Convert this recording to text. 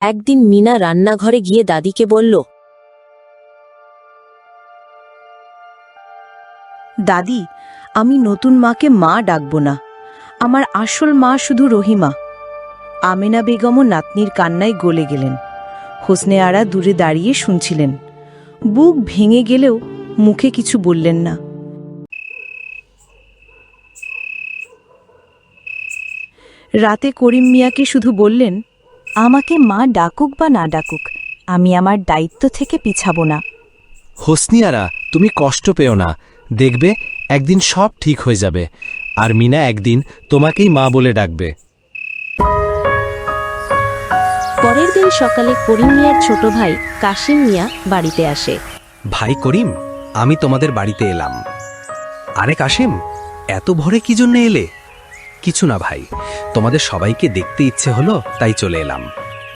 একদিন মিনা রান্নাঘরে গিয়ে দাদিকে বলল, দাদি, আমি নতুন মাকে মা ডাকব না। আমার আসল মা শুধু রহিমা। আমেনা বেগমও নাতনির কান্নায় গলে গেলেন। হোসনে আরা দূরে দাঁড়িয়ে শুনছিলেন। বুক ভেঙে গেলেও মুখে কিছু বললেন না। রাতে করিম মিয়াকে শুধু বললেন, আমাকে মা ডাকুক বা না ডাকুক, আমি আমার দায়িত্ব থেকে পিছাবো না। হোসনিয়ারা, তুমি কষ্ট পেও না, দেখবে একদিন সব ঠিক হয়ে যাবে, আর মিনা একদিন তোমাকেই মা বলে ডাকবে। পরের দিন সকালে করিম মিয়ার ছোট ভাই কাশিম মিয়া বাড়িতে আসে। ভাই করিম, আমি তোমাদের বাড়িতে এলাম। আরে কাশিম, এত ভোরে কি জন্য এলে? কিছু না ভাই, তোমাদের সবাইকে দেখতে ইচ্ছে হলো তাই চলে এলাম।